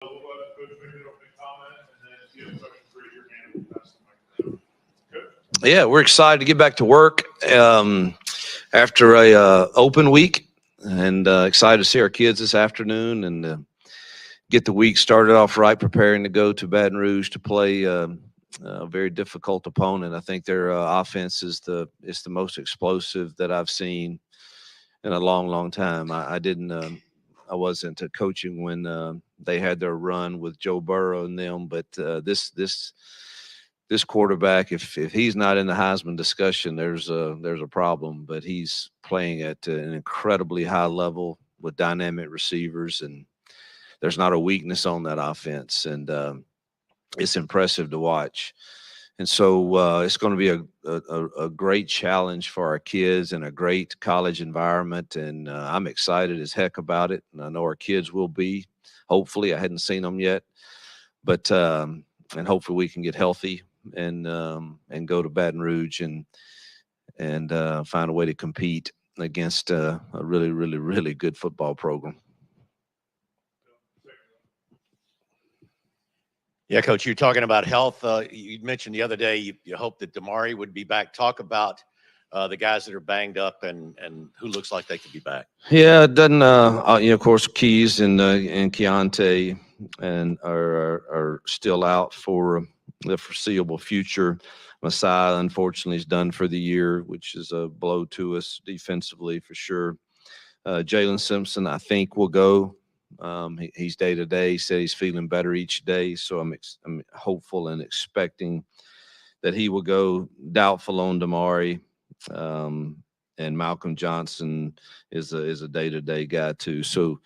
We'll let Coach make an opening comment, and then if you have questions, raise your hand and we'll pass the mic down. Coach? Yeah, we're excited to get back to work after a open week, and excited to see our kids this afternoon and get the week started off right, preparing to go to Baton Rouge to play a very difficult opponent. I think their offense is the most explosive that I've seen in a long, long time. I wasn't coaching when they had their run with Joe Burrow and them, but this quarterback, if he's not in the Heisman discussion, there's a problem. But he's playing at an incredibly high level with dynamic receivers, and there's not a weakness on that offense, and it's impressive to watch. And so it's going to be a great challenge for our kids and a great college environment, and I'm excited as heck about it, and I know our kids will be. Hopefully, I hadn't seen them yet, but and hopefully we can get healthy and go to Baton Rouge and find a way to compete against a really, really, really good football program. Yeah, Coach, you're talking about health. You mentioned the other day you hope that Damari would be back. Talk about the guys that are banged up and who looks like they could be back. Yeah, it doesn't. Of course, Keys and Keontae and are still out for the foreseeable future. Messiah, unfortunately, is done for the year, which is a blow to us defensively for sure. Jalen Simpson, I think, will go. He's day to day. He said he's feeling better each day, so I'm hopeful and expecting that he will go. Doubtful on Damari, and Malcolm Johnson is a day to day guy too. So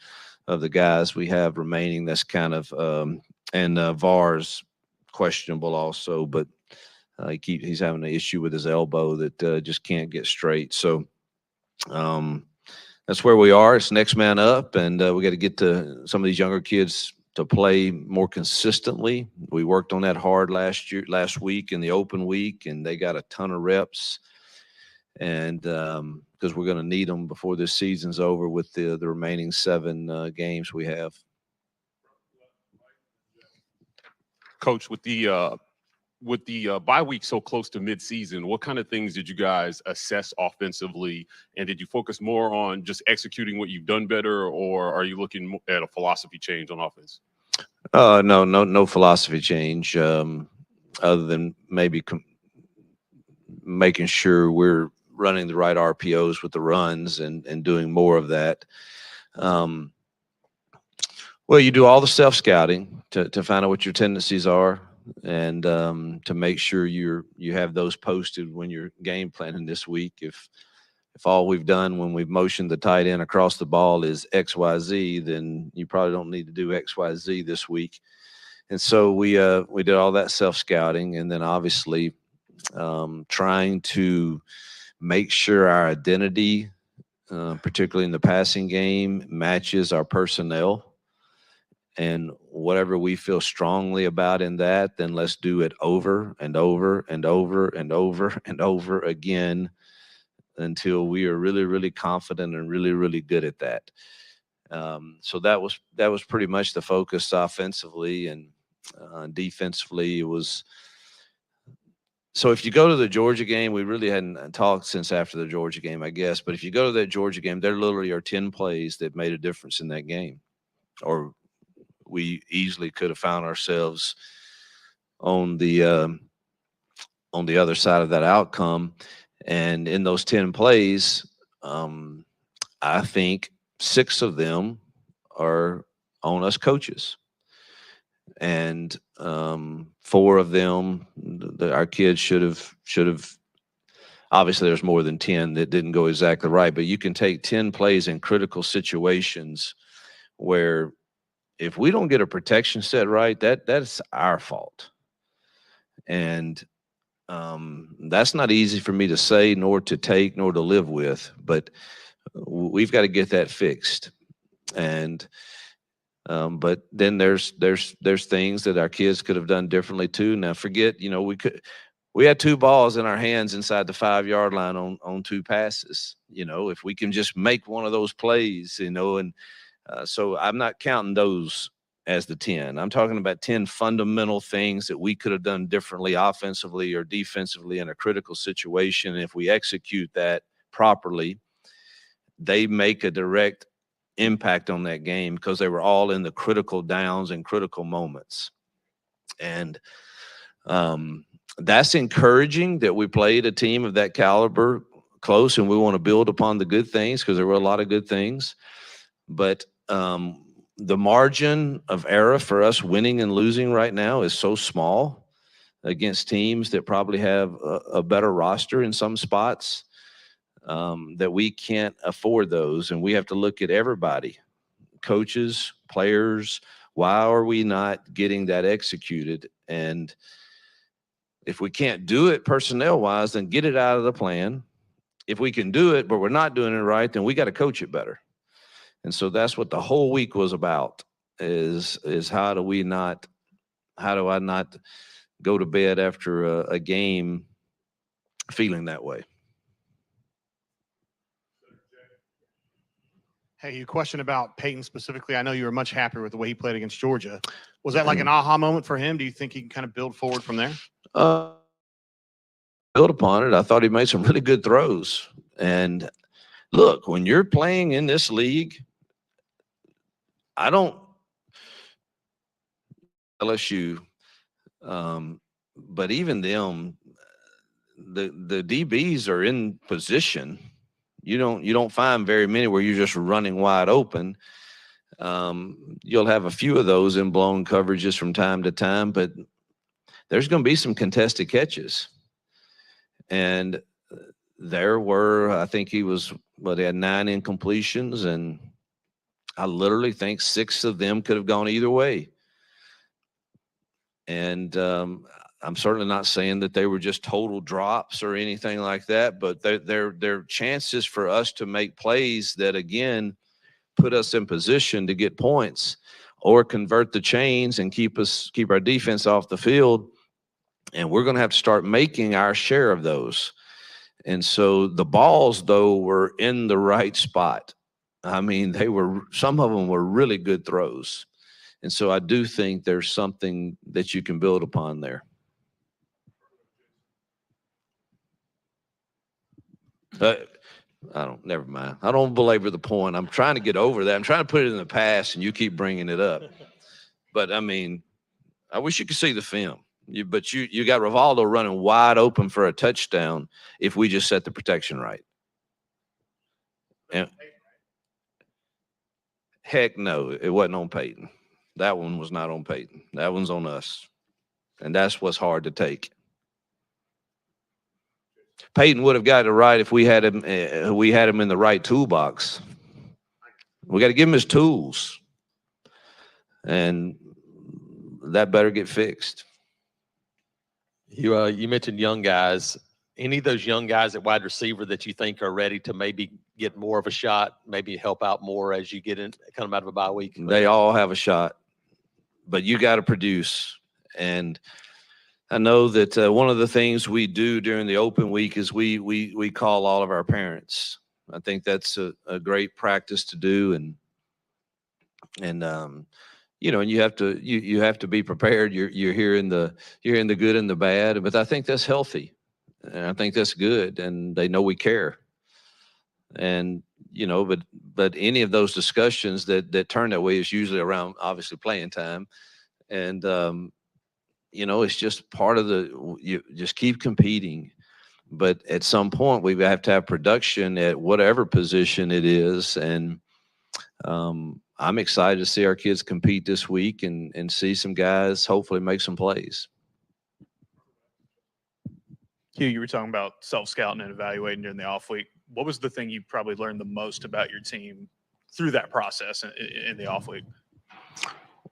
of the guys we have remaining, that's kind of and VAR's questionable also, but he's having an issue with his elbow that just can't get straight. So. That's where we are. It's next man up, and we got to get to some of these younger kids to play more consistently. We worked on that hard last week in the open week, and they got a ton of reps. And because we're going to need them before this season's over with the remaining 7 games we have. Coach, with the bye week so close to midseason, what kind of things did you guys assess offensively? And did you focus more on just executing what you've done better, or are you looking at a philosophy change on offense? No philosophy change, other than maybe making sure we're running the right RPOs with the runs and doing more of that. Well, you do all the self-scouting to find out what your tendencies are, and to make sure you have those posted when you're game planning this week. If all we've done when we've motioned the tight end across the ball is XYZ, then you probably don't need to do XYZ this week. And so we did all that self-scouting, and then obviously trying to make sure our identity, particularly in the passing game, matches our personnel. And whatever we feel strongly about in that, then let's do it over and over and over and over and over again until we are really, really confident and really, really good at that. So that was pretty much the focus offensively, and defensively it was. So if you go to the Georgia game, we really hadn't talked since after the Georgia game, I guess. But if you go to that Georgia game, there literally are 10 plays that made a difference in that game, or we easily could have found ourselves on the other side of that outcome. And in those 10 plays, I think 6 of them are on us coaches, and 4 of them our kids should have. Obviously, there's more than 10 that didn't go exactly right, but you can take 10 plays in critical situations where, if we don't get a protection set right, that's our fault. And that's not easy for me to say, nor to take, nor to live with, but we've got to get that fixed. And but then there's things that our kids could have done differently too. Now forget, we had 2 balls in our hands inside the 5-yard line on 2 passes. If we can just make one of those plays, and so I'm not counting those as the 10. I'm talking about 10 fundamental things that we could have done differently offensively or defensively in a critical situation. If we execute that properly, they make a direct impact on that game because they were all in the critical downs and critical moments. And that's encouraging that we played a team of that caliber close, and we want to build upon the good things because there were a lot of good things. But the margin of error for us winning and losing right now is so small against teams that probably have a better roster in some spots that we can't afford those. And we have to look at everybody, coaches, players. Why are we not getting that executed? And if we can't do it personnel-wise, then get it out of the plan. If we can do it, but we're not doing it right, then we got to coach it better. And so that's what the whole week was about, is how do I not go to bed after a game feeling that way? Hey, your question about Peyton specifically, I know you were much happier with the way he played against Georgia. Was that like an aha moment for him? Do you think he can kind of build forward from there? Build upon it. I thought he made some really good throws. And look, when you're playing in this league, LSU, but even them, the DBs are in position. You don't find very many where you're just running wide open. You'll have a few of those in blown coverages from time to time, but there's going to be some contested catches. And there were, I think he had 9 incompletions, and I literally think 6 of them could have gone either way. And I'm certainly not saying that they were just total drops or anything like that, but they're chances for us to make plays that, again, put us in position to get points or convert the chains and keep our defense off the field. And we're going to have to start making our share of those. And so the balls, though, were in the right spot. I mean, some of them were really good throws. And so I do think there's something that you can build upon there. Never mind. I don't belabor the point. I'm trying to get over that. I'm trying to put it in the past, and you keep bringing it up. But, I mean, I wish you could see the film. But you got Rivaldo running wide open for a touchdown if we just set the protection right. And heck no, it wasn't on Peyton. That one was not on Peyton. That one's on us. And that's what's hard to take. Peyton would have got it right if we had him in the right toolbox. We got to give him his tools. And that better get fixed. You mentioned young guys. Any of those young guys at wide receiver that you think are ready to maybe get more of a shot, maybe help out more as you come out of a bye week? They all have a shot, but you got to produce. And I know that one of the things we do during the open week is we call all of our parents. I think that's a great practice to do, and you have to be prepared. You're hearing the good and the bad, but I think that's healthy, and I think that's good, and they know we care. And but any of those discussions that turn that way is usually around obviously playing time, and it's just part of you just keep competing. But at some point we have to have production at whatever position it is, and I'm excited to see our kids compete this week and see some guys hopefully make some plays. Hugh, you were talking about self-scouting and evaluating during the off week. What was the thing you probably learned the most about your team through that process in the off week?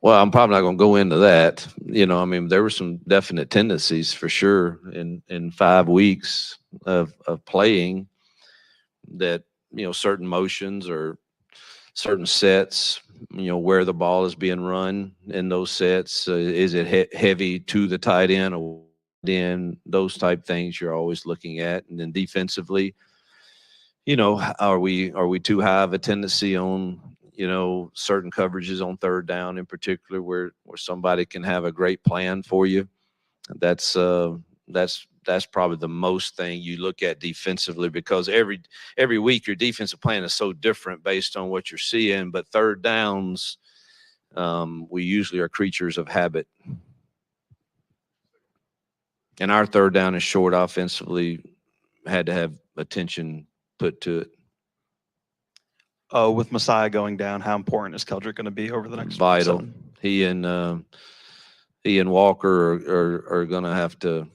Well, I'm probably not going to go into that. There were some definite tendencies for sure in 5 weeks of playing that, certain motions or certain sets, where the ball is being run in those sets. Is it heavy to the tight end or in those type things you're always looking at? And then defensively, are we too high of a tendency on, certain coverages on third down in particular where somebody can have a great plan for you. That's probably the most thing you look at defensively, because every week your defensive plan is so different based on what you're seeing. But third downs, we usually are creatures of habit. And our third down is short offensively, had to have attention put to it. With Messiah going down, how important is Keldrick going to be over the next Vital. 7? He and Walker are going to have to,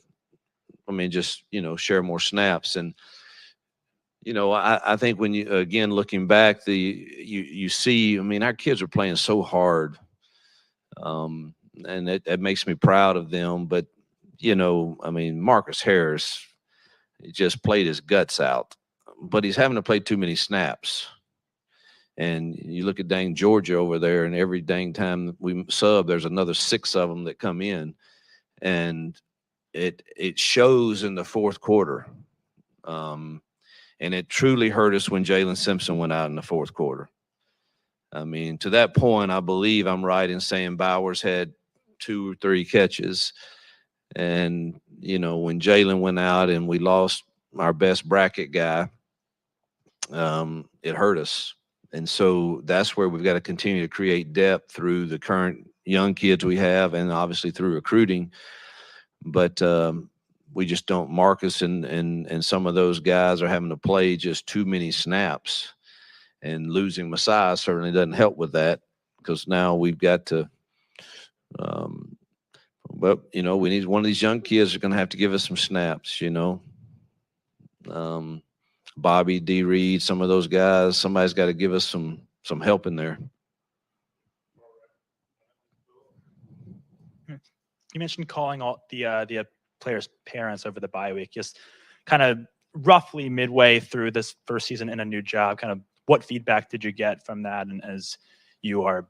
just, share more snaps. And, I think when you, again, looking back, you see, our kids are playing so hard. And it makes me proud of them. But, Marcus Harris, he just played his guts out, but he's having to play too many snaps. And you look at dang Georgia over there, and every dang time we sub, there's another 6 of them that come in. And it shows in the fourth quarter. And it truly hurt us when Jalen Simpson went out in the fourth quarter. To that point, I believe I'm right in saying Bowers had 2 or 3 catches. And, when Jalen went out and we lost our best bracket guy, it hurt us. And so that's where we've got to continue to create depth through the current young kids we have, and obviously through recruiting. But we just don't. Marcus and some of those guys are having to play just too many snaps, and losing Messiah certainly doesn't help with that, because now we've got to. But we need one of these young kids are going to have to give us some snaps. Bobby, D. Reed, some of those guys, somebody's got to give us some help in there. You mentioned calling all the players' parents over the bye week. Just kind of roughly midway through this first season in a new job, kind of what feedback did you get from that, and as you are,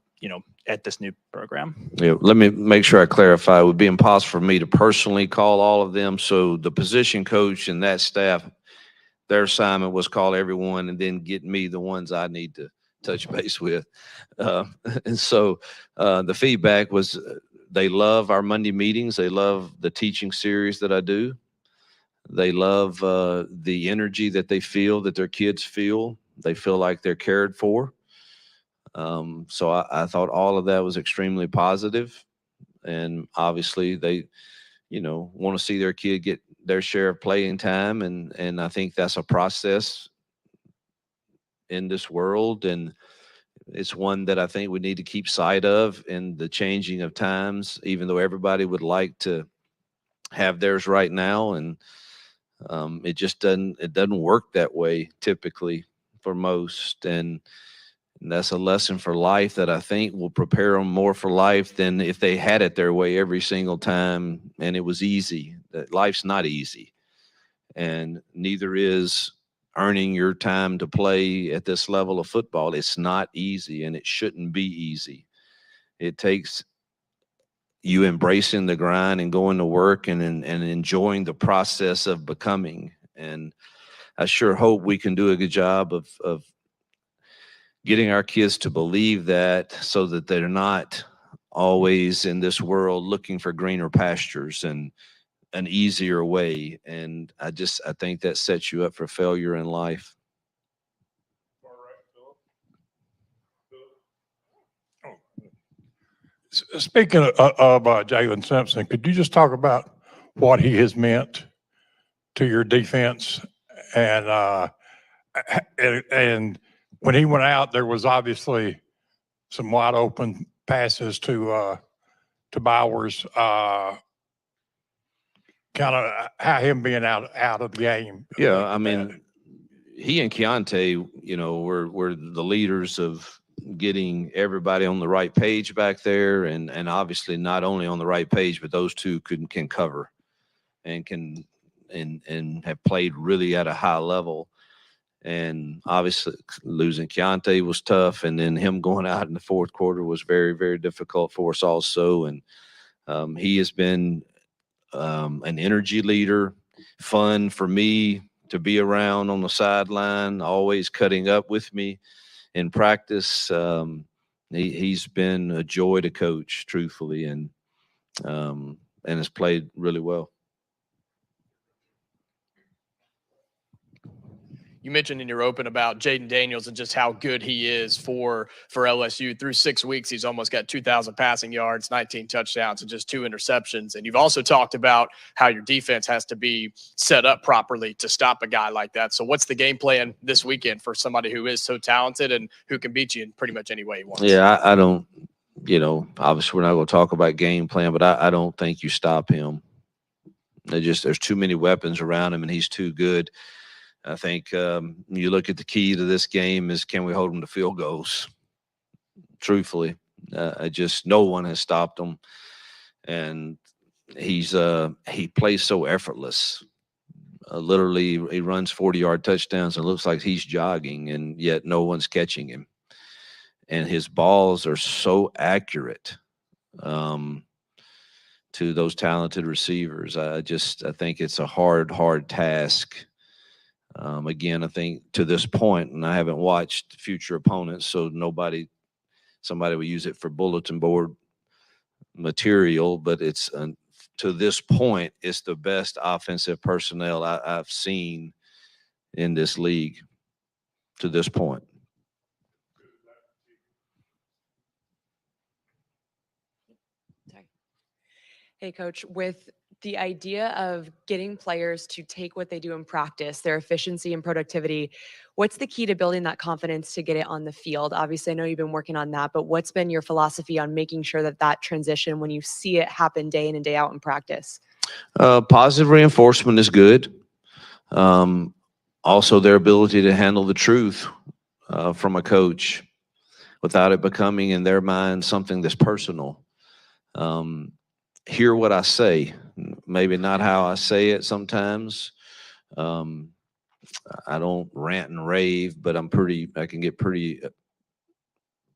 at this new program? Yeah, let me make sure I clarify. It would be impossible for me to personally call all of them. So the position coach and that staff, their assignment was call everyone and then get me the ones I need to touch base with. And so the feedback was they love our Monday meetings. They love the teaching series that I do. They love the energy that they feel, that their kids feel. They feel like they're cared for. So I thought all of that was extremely positive. And obviously they, want to see their kid get their share of playing time. And I think that's a process in this world. And it's one that I think we need to keep sight of in the changing of times, even though everybody would like to have theirs right now. And it just doesn't work that way typically for most. And that's a lesson for life that I think will prepare them more for life than if they had it their way every single time and it was easy. That life's not easy, and neither is earning your time to play at this level of football. It's not easy, and it shouldn't be easy. It takes you embracing the grind and going to work and enjoying the process of becoming. And I sure hope we can do a good job of getting our kids to believe that, so that they're not always in this world looking for greener pastures and an easier way. And I think that sets you up for failure in life. Far right, Philip. Speaking of Jalen Simpson, could you just talk about what he has meant to your defense? And when he went out, there was obviously some wide open passes to Bowers. Kind of how him being out of the game. Yeah, he and Keontae, were the leaders of getting everybody on the right page back there, and obviously not only on the right page, but those two can cover and can have played really at a high level. And obviously losing Keontae was tough, and then him going out in the fourth quarter was very, very difficult for us also. And he has been an energy leader, fun for me to be around on the sideline, always cutting up with me in practice, he's been a joy to coach, truthfully, and has played really well. You mentioned in your open about Jaden Daniels and just how good he is for LSU. Through 6 weeks, he's almost got 2,000 passing yards, 19 touchdowns, and just 2 interceptions. And you've also talked about how your defense has to be set up properly to stop a guy like that. So what's the game plan this weekend for somebody who is so talented and who can beat you in pretty much any way he wants? Yeah, I don't, obviously we're not going to talk about game plan, but I don't think you stop him. There's too many weapons around him, and he's too good. I think you look at the key to this game is, can we hold him to field goals? Truthfully, no one has stopped him, and he plays so effortless. Literally, he runs 40-yard touchdowns and it looks like he's jogging, and yet no one's catching him. And his balls are so accurate to those talented receivers. I think it's a hard task. Again, I think to this point, and I haven't watched future opponents, so somebody will use it for bulletin board material, but it's to this point, it's the best offensive personnel I've seen in this league to this point. Hey, Coach, with the idea of getting players to take what they do in practice, their efficiency and productivity, what's the key to building that confidence to get it on the field? Obviously, I know you've been working on that, but what's been your philosophy on making sure that transition, when you see it happen day in and day out in practice? Positive reinforcement is good. Also, their ability to handle the truth from a coach without it becoming, in their mind, something that's personal. Hear what I say, maybe not how I say it sometimes. I don't rant and rave, but I can get pretty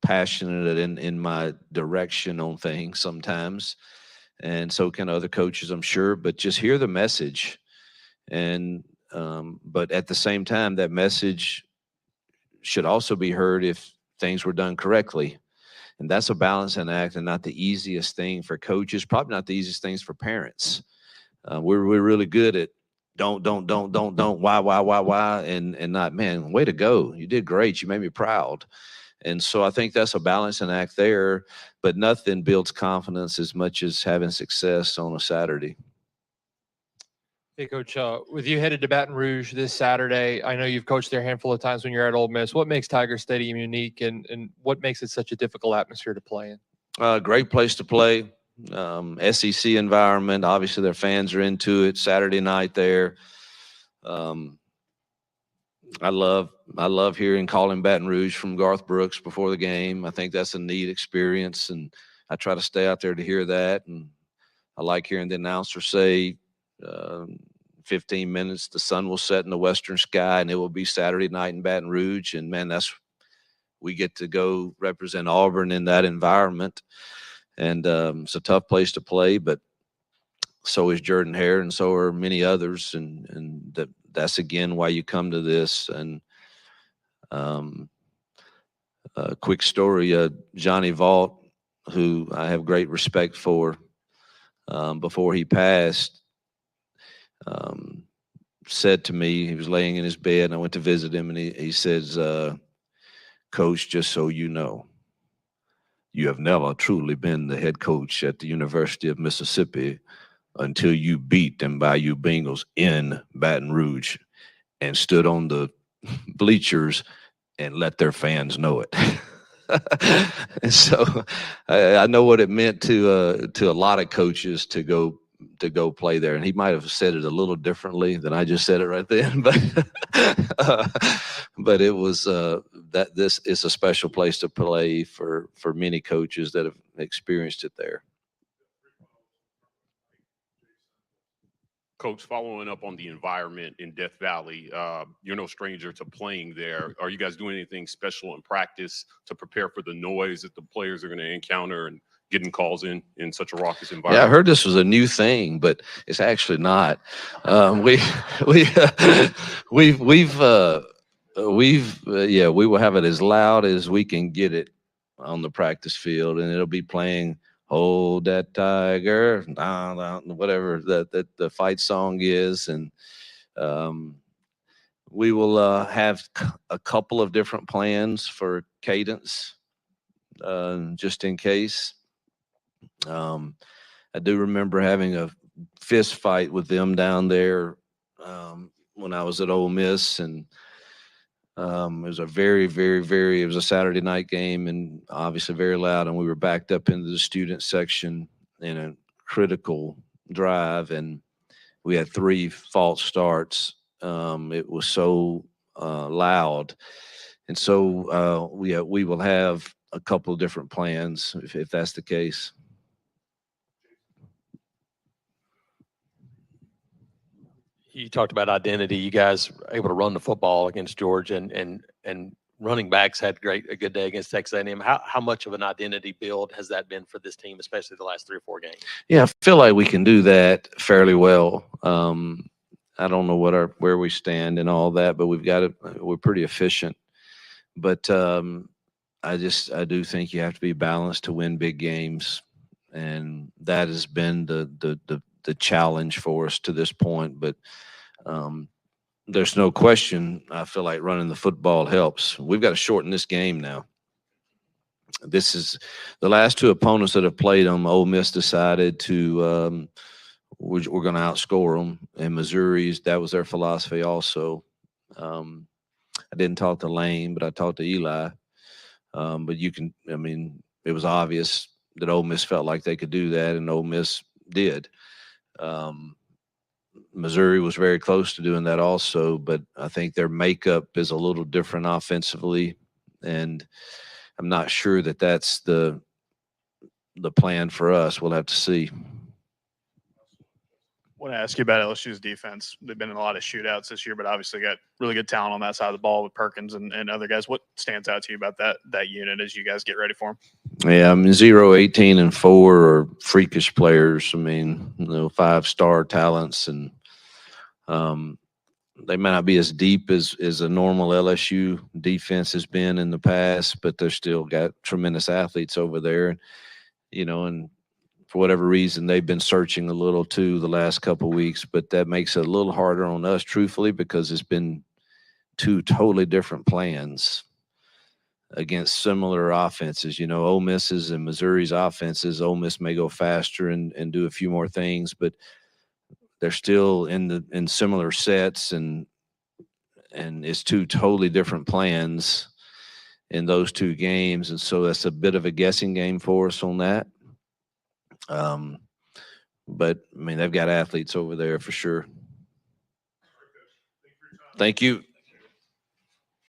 passionate in my direction on things sometimes. And so can other coaches, I'm sure, but just hear the message. And, but at the same time, that message should also be heard if things were done correctly. And that's a balancing act, and not the easiest thing for coaches, probably not the easiest things for parents. We're really good at don't, why, and not, man, way to go. You did great. You made me proud. And so I think that's a balancing act there, but nothing builds confidence as much as having success on a Saturday. Hey, Coach, with you headed to Baton Rouge this Saturday, I know you've coached there a handful of times when you're at Ole Miss. What makes Tiger Stadium unique, and what makes it such a difficult atmosphere to play in? Great place to play. SEC environment. Obviously, their fans are into it. Saturday night there. I love hearing Calling Baton Rouge from Garth Brooks before the game. I think that's a neat experience, and I try to stay out there to hear that. And I like hearing the announcer say, 15 minutes, the sun will set in the western sky, and it will be Saturday night in Baton Rouge. And man, we get to go represent Auburn in that environment. And it's a tough place to play, but so is Jordan Hare, and so are many others. And that's again why you come to this. And a quick story, Johnny Vaught, who I have great respect for, before he passed, said to me, he was laying in his bed, and I went to visit him, and he says, Coach, just so you know, you have never truly been the head coach at the University of Mississippi until you beat them Bayou Bengals in Baton Rouge and stood on the bleachers and let their fans know it. And so I know what it meant to a lot of coaches to go play there. And he might have said it a little differently than I just said it right then, but it was that this is a special place to play for many coaches that have experienced it there. Coach, following up on the environment in Death Valley, you're no stranger to playing there. Are you guys doing anything special in practice to prepare for the noise that the players are going to encounter and getting calls in such a raucous environment? Yeah, I heard this was a new thing, but it's actually not. Yeah, we will have it as loud as we can get it on the practice field, and it'll be playing "Hold That Tiger," nah, nah, whatever the fight song is, and um, we will have a couple of different plans for cadence, just in case. I do remember having a fist fight with them down there when I was at Ole Miss, and it was a it was a Saturday night game, and obviously very loud, and we were backed up into the student section in a critical drive, and we had 3 false starts. It was so loud, and so we will have a couple of different plans if that's the case. You talked about identity. You guys were able to run the football against Georgia, and running backs had a good day against Texas A&M. How much of an identity build has that been for this team, especially the last 3 or 4 games? Yeah, I feel like we can do that fairly well. I don't know where we stand and all that, but we're pretty efficient. But I do think you have to be balanced to win big games, and that has been the challenge for us to this point. But there's no question. I feel like running the football helps. We've got to shorten this game now. This is the last 2 opponents that have played them. Ole Miss decided to we're going to outscore them, and Missouri's that was their philosophy also. I didn't talk to Lane, but I talked to Eli. But it was obvious that Ole Miss felt like they could do that, and Ole Miss did. Missouri was very close to doing that also, but I think their makeup is a little different offensively, and I'm not sure that that's the plan for us. We'll have to see. I want to ask you about LSU's defense. They've been in a lot of shootouts this year, but obviously got really good talent on that side of the ball with Perkins and other guys. What stands out to you about that unit as you guys get ready for them? Yeah, 0, 18, and 4 are freakish players. 5-star talents, and they may not be as deep as a normal LSU defense has been in the past, but they're still got tremendous athletes over there. And for whatever reason, they've been searching a little too the last couple of weeks, but that makes it a little harder on us, truthfully, because it's been 2 totally different plans against similar offenses. Ole Miss's and Missouri's offenses, Ole Miss may go faster and do a few more things, but they're still in similar sets, and it's 2 totally different plans in those 2 games. And so that's a bit of a guessing game for us on that. But they've got athletes over there for sure. Thank you.